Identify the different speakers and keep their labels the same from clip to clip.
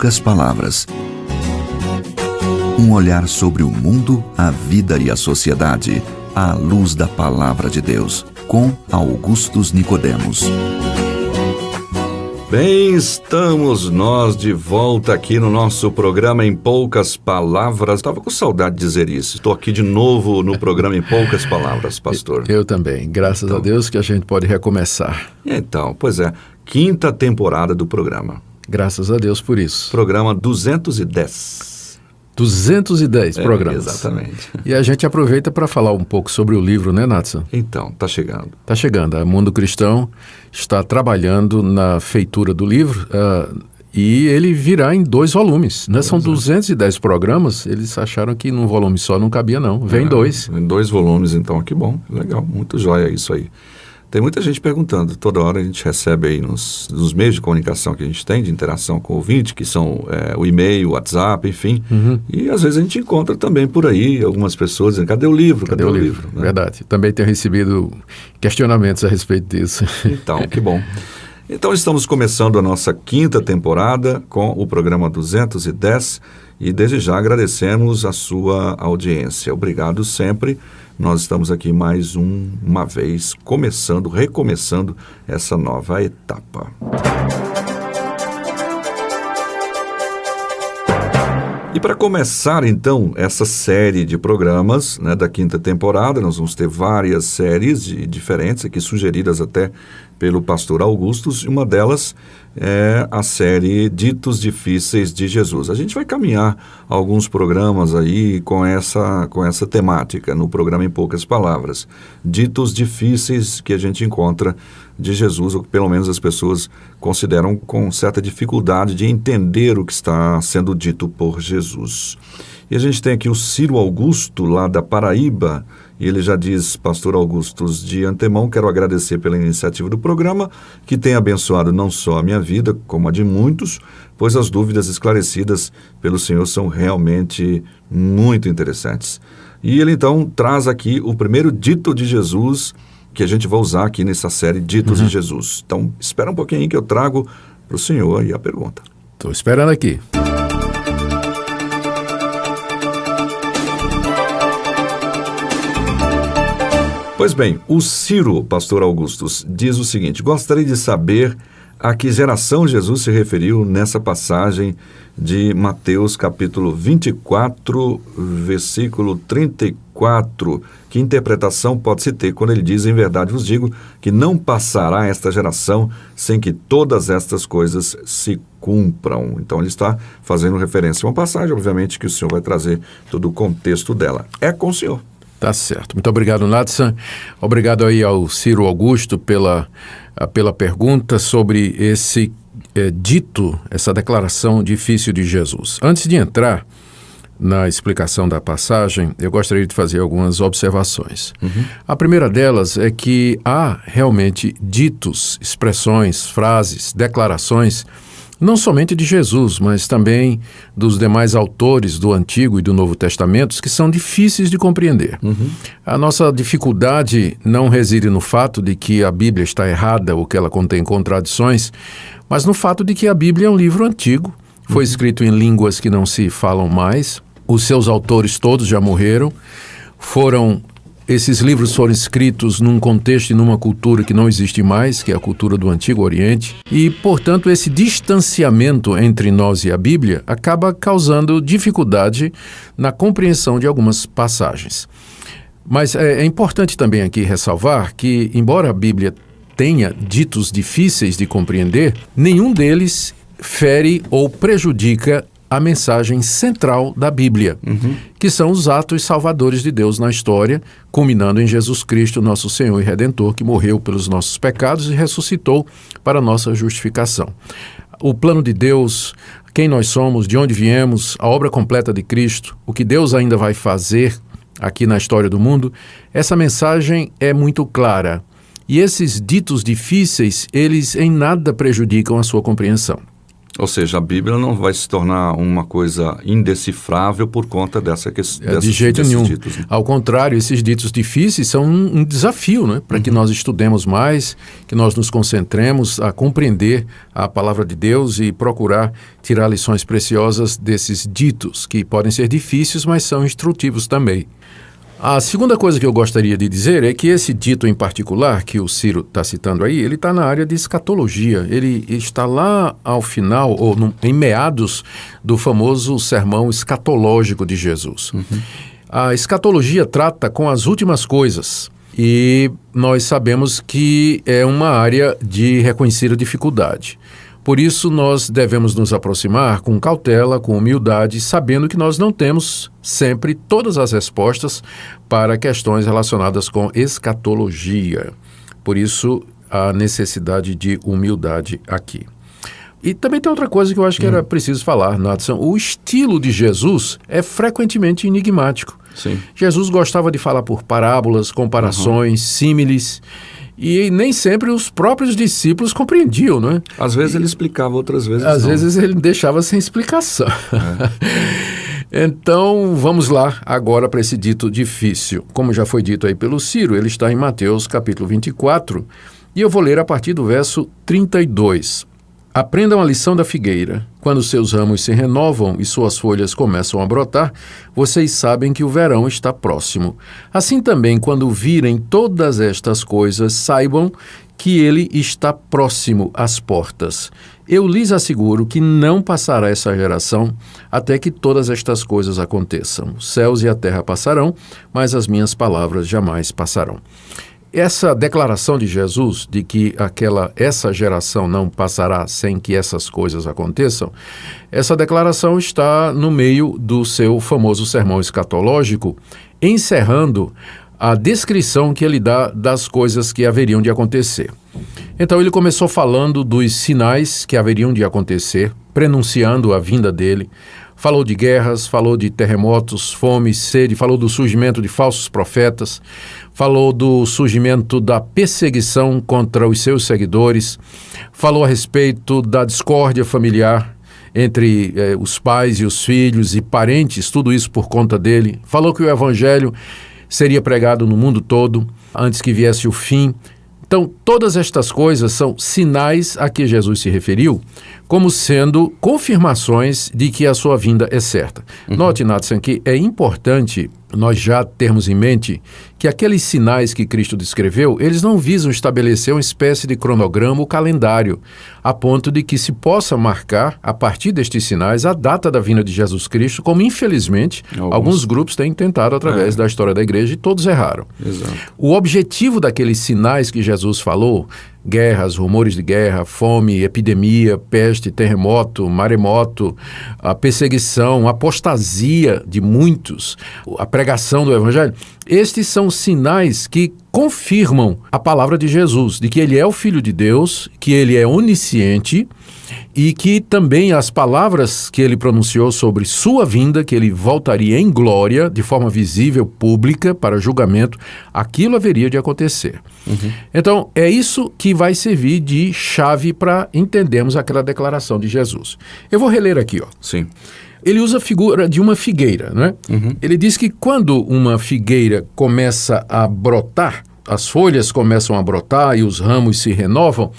Speaker 1: poucas palavras. Um olhar sobre o mundo, a vida e a sociedade, à luz da Palavra de Deus, com Augustus Nicodemos.
Speaker 2: Bem, estamos nós de volta aqui no nosso programa Em Poucas Palavras. Estava com saudade de dizer isso. Estou aqui de novo no programa Em Poucas Palavras, pastor.
Speaker 3: Eu também. Graças a Deus que a gente pode recomeçar.
Speaker 2: Então, pois é, 5ª temporada do programa.
Speaker 3: Graças a Deus por isso.
Speaker 2: Programa 210.
Speaker 3: 210 programas.
Speaker 2: Exatamente.
Speaker 3: E a gente aproveita para falar um pouco sobre o livro, né, Natson?
Speaker 2: Então, está chegando.
Speaker 3: Está chegando. O Mundo Cristão está trabalhando na feitura do livro e ele virá em 2 volumes. Né? São 210 programas. Eles acharam que num volume só não cabia, não. Vem 2.
Speaker 2: Em 2 volumes, então. Que bom. Legal. Muito jóia isso aí. Tem muita gente perguntando, toda hora a gente recebe aí nos meios de comunicação que a gente tem, de interação com o ouvinte, que são o e-mail, o WhatsApp, enfim. E às vezes a gente encontra também por aí algumas pessoas dizendo, cadê o livro? Cadê o livro? Né?
Speaker 3: Verdade. Também tenho recebido questionamentos a respeito disso.
Speaker 2: Então, que bom. Então estamos começando a nossa 5ª temporada com o programa 210 e desde já agradecemos a sua audiência. Obrigado sempre. Nós estamos aqui mais uma vez, recomeçando essa nova etapa. E para começar, então, essa série de programas, né, da 5ª temporada, nós vamos ter várias séries diferentes aqui, sugeridas até pelo pastor Augustus, e uma delas é a série Ditos Difíceis de Jesus. A gente vai caminhar alguns programas aí com essa temática, no programa Em Poucas Palavras. Ditos difíceis que a gente encontra de Jesus, ou que pelo menos as pessoas consideram com certa dificuldade de entender o que está sendo dito por Jesus. E a gente tem aqui o Ciro Augusto, lá da Paraíba, e ele já diz, pastor Augustus, de antemão quero agradecer pela iniciativa do programa, que tem abençoado não só a minha vida, como a de muitos, pois as dúvidas esclarecidas pelo Senhor são realmente muito interessantes. E ele então traz aqui o primeiro dito de Jesus, que a gente vai usar aqui nessa série Ditos de Jesus. Então, espera um pouquinho aí que eu trago para o senhor aí a pergunta.
Speaker 3: Estou esperando aqui.
Speaker 2: Pois bem, o Ciro, pastor Augustus, diz o seguinte: gostaria de saber a que geração Jesus se referiu nessa passagem de Mateus capítulo 24, versículo 34. Que interpretação pode-se ter quando ele diz, em verdade vos digo, que não passará esta geração sem que todas estas coisas se cumpram. Então ele está fazendo referência a uma passagem, obviamente que o senhor vai trazer todo o contexto dela. É com o senhor.
Speaker 3: Tá certo. Muito obrigado, Natson. Obrigado aí ao Ciro Augusto pela pergunta sobre esse dito, essa declaração difícil de Jesus. Antes de entrar na explicação da passagem, eu gostaria de fazer algumas observações. A primeira delas é que há realmente ditos, expressões, frases, declarações, não somente de Jesus, mas também dos demais autores do Antigo e do Novo Testamentos, que são difíceis de compreender. A nossa dificuldade não reside no fato de que a Bíblia está errada ou que ela contém contradições, mas no fato de que a Bíblia é um livro antigo, foi escrito em línguas que não se falam mais, os seus autores todos já morreram, esses livros foram escritos num contexto e numa cultura que não existe mais, que é a cultura do Antigo Oriente, e, portanto, esse distanciamento entre nós e a Bíblia acaba causando dificuldade na compreensão de algumas passagens. Mas é importante também aqui ressalvar que, embora a Bíblia tenha ditos difíceis de compreender, nenhum deles fere ou prejudica a mensagem central da Bíblia, que são os atos salvadores de Deus na história, culminando em Jesus Cristo, nosso Senhor e Redentor, que morreu pelos nossos pecados e ressuscitou para a nossa justificação. O plano de Deus, quem nós somos, de onde viemos, a obra completa de Cristo, o que Deus ainda vai fazer aqui na história do mundo, essa mensagem é muito clara. E esses ditos difíceis, eles em nada prejudicam a sua compreensão.
Speaker 2: Ou seja, a Bíblia não vai se tornar uma coisa indecifrável por conta dessa questão.
Speaker 3: De jeito nenhum.
Speaker 2: Ditos, né?
Speaker 3: Ao contrário, esses ditos difíceis são um desafio, né? Para que nós estudemos mais, que nós nos concentremos a compreender a palavra de Deus e procurar tirar lições preciosas desses ditos, que podem ser difíceis, mas são instrutivos também. A segunda coisa que eu gostaria de dizer é que esse dito em particular, que o Ciro está citando aí, ele está na área de escatologia. Ele está lá ao final, ou em meados do famoso sermão escatológico de Jesus. A escatologia trata com as últimas coisas e nós sabemos que é uma área de reconhecida dificuldade. Por isso, nós devemos nos aproximar com cautela, com humildade, sabendo que nós não temos sempre todas as respostas para questões relacionadas com escatologia. Por isso, a necessidade de humildade aqui. E também tem outra coisa que eu acho que era preciso falar, Natson. O estilo de Jesus é frequentemente enigmático.
Speaker 2: Sim.
Speaker 3: Jesus gostava de falar por parábolas, comparações, símiles. E nem sempre os próprios discípulos compreendiam, não é?
Speaker 2: Às vezes ele explicava, outras vezes
Speaker 3: Às
Speaker 2: não.
Speaker 3: vezes ele deixava sem explicação. Então, vamos lá agora para esse dito difícil. Como já foi dito aí pelo Ciro, ele está em Mateus capítulo 24, e eu vou ler a partir do verso 32. Aprendam a lição da figueira. Quando seus ramos se renovam e suas folhas começam a brotar, vocês sabem que o verão está próximo. Assim também, quando virem todas estas coisas, saibam que ele está próximo às portas. Eu lhes asseguro que não passará essa geração até que todas estas coisas aconteçam. Os céus e a terra passarão, mas as minhas palavras jamais passarão. Essa declaração de Jesus de que essa geração não passará sem que essas coisas aconteçam, essa declaração está no meio do seu famoso sermão escatológico, encerrando a descrição que ele dá das coisas que haveriam de acontecer. Então ele começou falando dos sinais que haveriam de acontecer, prenunciando a vinda dele. Falou de guerras, falou de terremotos, fome, sede, falou do surgimento de falsos profetas, falou do surgimento da perseguição contra os seus seguidores, falou a respeito da discórdia familiar entre os pais e os filhos e parentes, tudo isso por conta dele. Falou que o evangelho seria pregado no mundo todo antes que viesse o fim. Então, todas estas coisas são sinais a que Jesus se referiu como sendo confirmações de que a sua vinda é certa. Note, Natson, que é importante nós já termos em mente que aqueles sinais que Cristo descreveu, eles não visam estabelecer uma espécie de cronograma ou calendário, a ponto de que se possa marcar, a partir destes sinais, a data da vinda de Jesus Cristo, como infelizmente alguns grupos têm tentado através da história da igreja e todos erraram.
Speaker 2: Exato.
Speaker 3: O objetivo daqueles sinais que Jesus falou, guerras, rumores de guerra, fome, epidemia, peste, terremoto, maremoto, a perseguição, a apostasia de muitos, a pregação do evangelho, estes são sinais que confirmam a palavra de Jesus, de que ele é o Filho de Deus, que ele é onisciente e que também as palavras que ele pronunciou sobre sua vinda, que ele voltaria em glória, de forma visível, pública, para julgamento, aquilo haveria de acontecer. Então, é isso que vai servir de chave para entendermos aquela declaração de Jesus. Eu vou reler aqui, ó.
Speaker 2: Sim.
Speaker 3: Ele usa a figura de uma figueira, né? Ele diz que quando uma figueira começa a brotar, as folhas começam a brotar e os ramos se renovam,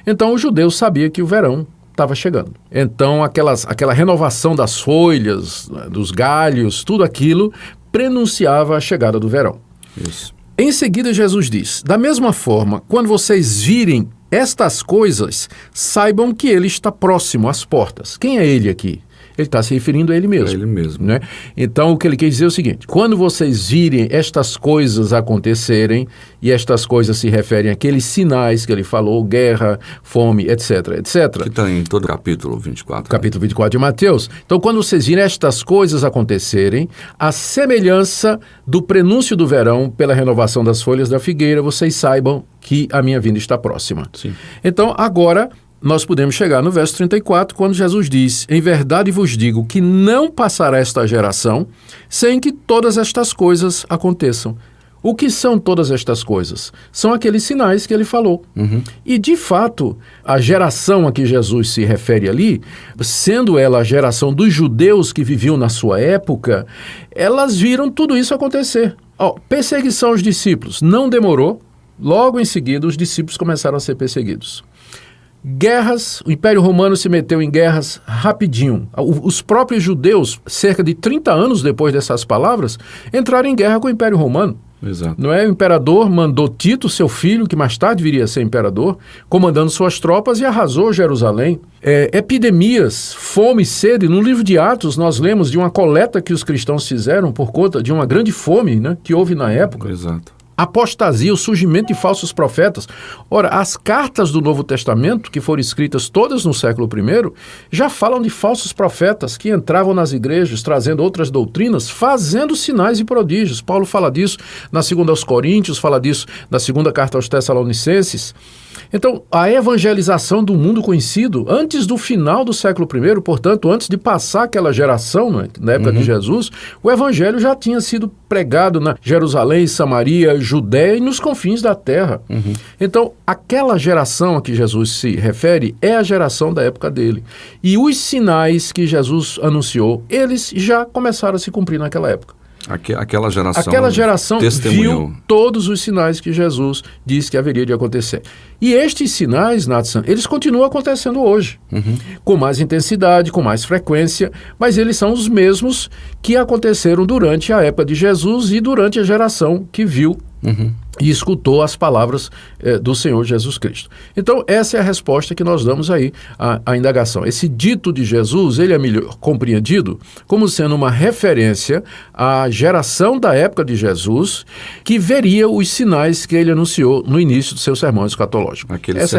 Speaker 3: então o judeu sabia que o verão estava chegando. Então aquela renovação das folhas, dos galhos, tudo aquilo prenunciava a chegada do verão.
Speaker 2: Isso.
Speaker 3: Em seguida Jesus diz, da mesma forma, quando vocês virem estas coisas, saibam que ele está próximo às portas. Quem é ele aqui? Ele está se referindo a ele mesmo.
Speaker 2: É ele mesmo.
Speaker 3: Né? Então, o que ele quer dizer é o seguinte, quando vocês virem estas coisas acontecerem, e estas coisas se referem àqueles sinais que ele falou, guerra, fome, etc., etc.
Speaker 2: Que está em todo o capítulo 24.
Speaker 3: Capítulo 24 de Mateus. Então, quando vocês virem estas coisas acontecerem, a semelhança do prenúncio do verão pela renovação das folhas da figueira, vocês saibam que a minha vinda está próxima.
Speaker 2: Sim.
Speaker 3: Então, agora nós podemos chegar no verso 34, quando Jesus diz, em verdade vos digo que não passará esta geração sem que todas estas coisas aconteçam. O que são todas estas coisas? São aqueles sinais que ele falou. E, de fato, a geração a que Jesus se refere ali, sendo ela a geração dos judeus que viviam na sua época, elas viram tudo isso acontecer. Perseguição aos discípulos não demorou. Logo em seguida, os discípulos começaram a ser perseguidos. Guerras, o Império Romano se meteu em guerras rapidinho. Os próprios judeus, cerca de 30 anos depois dessas palavras, entraram em guerra com o Império Romano.
Speaker 2: Exato.
Speaker 3: Não é? O imperador mandou Tito, seu filho, que mais tarde viria a ser imperador, comandando suas tropas e arrasou Jerusalém. Epidemias, fome e sede. No livro de Atos, nós lemos de uma coleta que os cristãos fizeram por conta de uma grande fome, né, que houve na época.
Speaker 2: Exato.
Speaker 3: Apostasia, o surgimento de falsos profetas. Ora, as cartas do Novo Testamento, que foram escritas todas no século I, já falam de falsos profetas que entravam nas igrejas trazendo outras doutrinas, fazendo sinais e prodígios. Paulo fala disso na 2 aos Coríntios, fala disso na 2ª carta aos Tessalonicenses. Então, a evangelização do mundo conhecido, antes do final do século I, portanto, antes de passar aquela geração, né, na época de Jesus, o evangelho já tinha sido pregado na Jerusalém, Samaria, Judéia e nos confins da terra. Então, aquela geração a que Jesus se refere é a geração da época dele. E os sinais que Jesus anunciou, eles já começaram a se cumprir naquela época.
Speaker 2: Aquela geração
Speaker 3: viu todos os sinais que Jesus disse que haveria de acontecer. E estes sinais, Natsan, eles continuam acontecendo hoje, com mais intensidade, com mais frequência, mas eles são os mesmos que aconteceram durante a época de Jesus e durante a geração que viu e escutou as palavras do Senhor Jesus Cristo. Então, essa é a resposta que nós damos aí à indagação. Esse dito de Jesus, ele é melhor compreendido como sendo uma referência à geração da época de Jesus, que veria os sinais que ele anunciou no início do seu sermão escatológico.
Speaker 2: Aqueles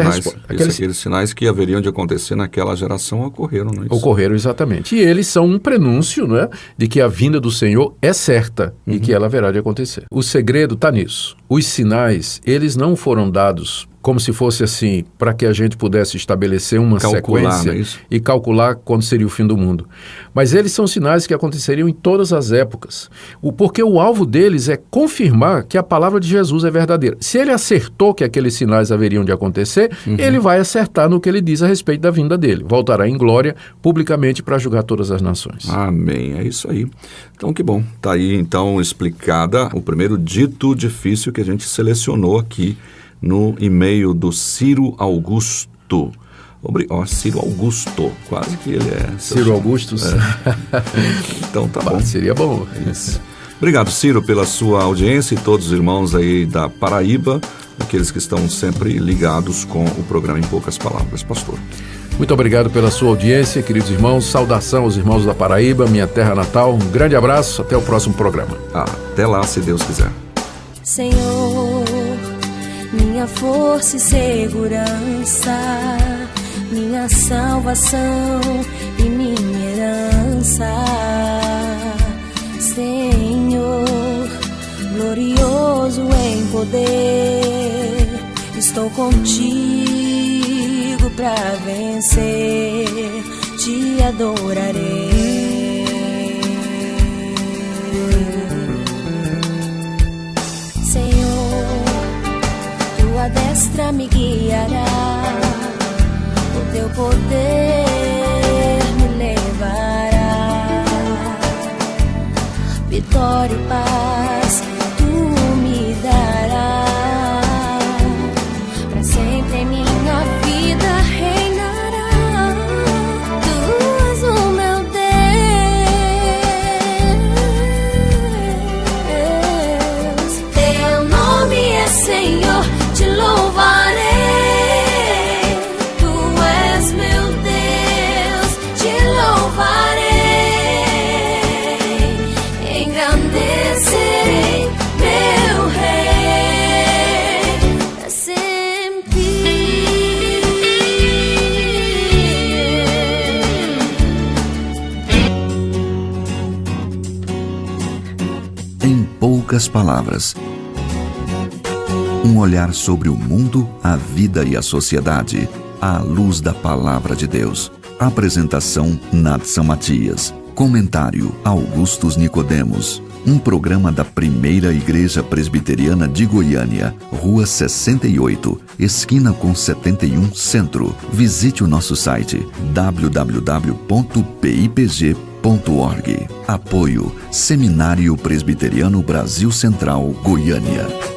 Speaker 2: sinais que haveriam de acontecer naquela geração ocorreram, não é isso?
Speaker 3: Ocorreram, exatamente. E eles são um prenúncio, né, de que a vinda do Senhor é certa e que ela haverá de acontecer. O segredo está nisso. Os sinais, eles não foram dados como se fosse assim, para que a gente pudesse estabelecer uma sequência e calcular quando seria o fim do mundo. Mas eles são sinais que aconteceriam em todas as épocas. Porque o alvo deles é confirmar que a palavra de Jesus é verdadeira. Se ele acertou que aqueles sinais haveriam de acontecer, ele vai acertar no que ele diz a respeito da vinda dele. Voltará em glória publicamente para julgar todas as nações.
Speaker 2: Amém. É isso aí. Então, que bom. Está aí, então, explicada o primeiro dito difícil que a gente selecionou aqui no e-mail do Ciro Augusto. Ciro Augusto, quase que ele é...
Speaker 3: Ciro Augustus?
Speaker 2: Então tá bom.
Speaker 3: Seria bom.
Speaker 2: Isso. Obrigado, Ciro, pela sua audiência e todos os irmãos aí da Paraíba, aqueles que estão sempre ligados com o programa Em Poucas Palavras. Pastor.
Speaker 3: Muito obrigado pela sua audiência, queridos irmãos. Saudação aos irmãos da Paraíba, minha terra natal. Um grande abraço, até o próximo programa.
Speaker 2: Até lá, se Deus quiser.
Speaker 4: Senhor, minha força e segurança, minha salvação e minha herança. Senhor, glorioso em poder, estou contigo pra vencer, te adorarei. Senhor, tua destra me guiará, o teu poder me levará. Vitória e paz tu me darás, pra sempre em minha vida reinará. Tu és o meu Deus, teu nome é Senhor, te louvarei. Tu és meu Deus, te louvarei, engrandecerei meu Rei pra sempre.
Speaker 1: Em poucas palavras, um olhar sobre o mundo, a vida e a sociedade, à luz da Palavra de Deus. Apresentação, Natsan Matias. Comentário, Augustus Nicodemos. Um programa da Primeira Igreja Presbiteriana de Goiânia, Rua 68, esquina com 71 Centro. Visite o nosso site www.pipg.org. Apoio Seminário Presbiteriano Brasil Central, Goiânia.